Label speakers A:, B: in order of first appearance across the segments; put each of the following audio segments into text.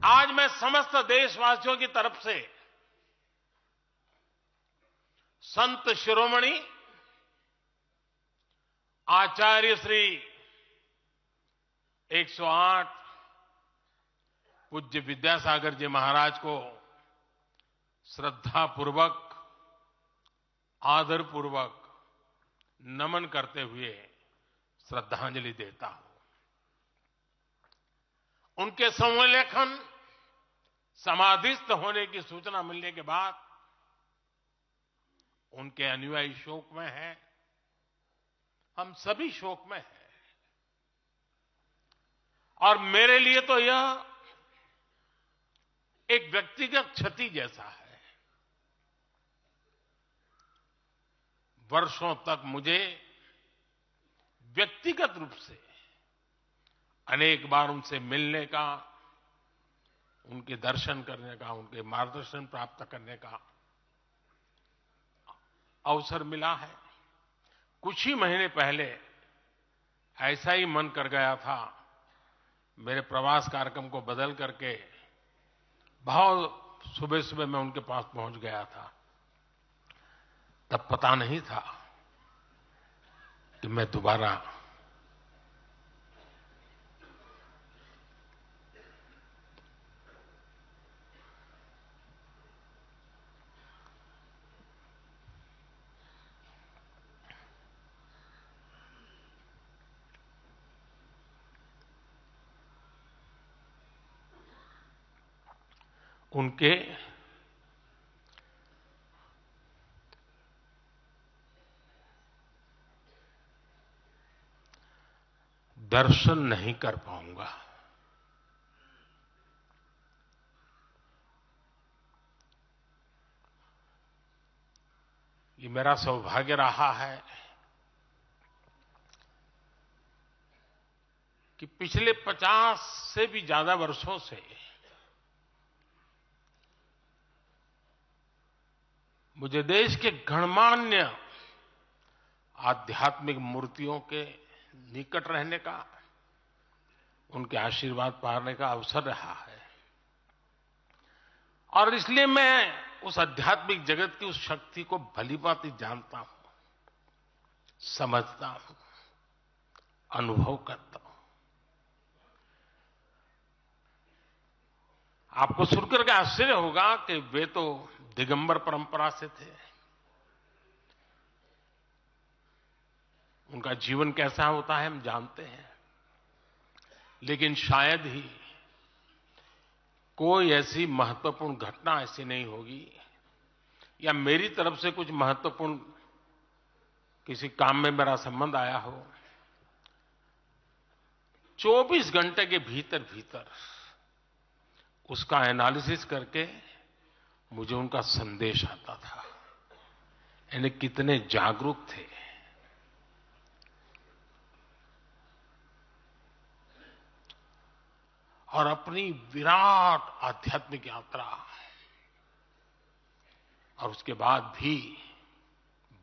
A: आज मैं समस्त देशवासियों की तरफ से संत शिरोमणि आचार्य श्री 108 पूज्य विद्यासागर जी महाराज को श्रद्धापूर्वक, आदरपूर्वक नमन करते हुए श्रद्धांजलि देता हूं। उनके संलेखन समाधिस्थ होने की सूचना मिलने के बाद उनके अनुयायी शोक में हैं, हम सभी शोक में हैं। और मेरे लिए तो यह एक व्यक्तिगत क्षति जैसा है। वर्षों तक मुझे व्यक्तिगत रूप से अनेक बार उनसे मिलने का, उनके दर्शन करने का, उनके मार्गदर्शन प्राप्त करने का अवसर मिला है। कुछ ही महीने पहले ऐसा ही मन कर गया था, मेरे प्रवास कार्यक्रम को बदल करके बहुत सुबह सुबह मैं उनके पास पहुंच गया था। तब पता नहीं था कि मैं दोबारा उनके दर्शन नहीं कर पाऊंगा। ये मेरा सौभाग्य रहा है कि पिछले 50 से भी ज्यादा वर्षों से मुझे देश के गणमान्य आध्यात्मिक मूर्तियों के निकट रहने का, उनके आशीर्वाद पाने का अवसर रहा है। और इसलिए मैं उस आध्यात्मिक जगत की उस शक्ति को भलीभांति जानता हूं, समझता हूं, अनुभव करता हूं। आपको सुनकर के आश्चर्य होगा कि वे तो दिगंबर परंपरा से थे। उनका जीवन कैसा होता है हम जानते हैं, लेकिन शायद ही कोई ऐसी महत्वपूर्ण घटना ऐसी नहीं होगी या मेरी तरफ से कुछ महत्वपूर्ण किसी काम में मेरा संबंध आया हो, 24 घंटे के भीतर भीतर उसका एनालिसिस करके मुझे उनका संदेश आता था। यानी कितने जागरूक थे, और अपनी विराट आध्यात्मिक यात्रा और उसके बाद भी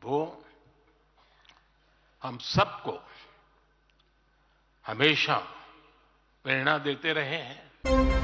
A: वो हम सबको हमेशा प्रेरणा देते रहे हैं।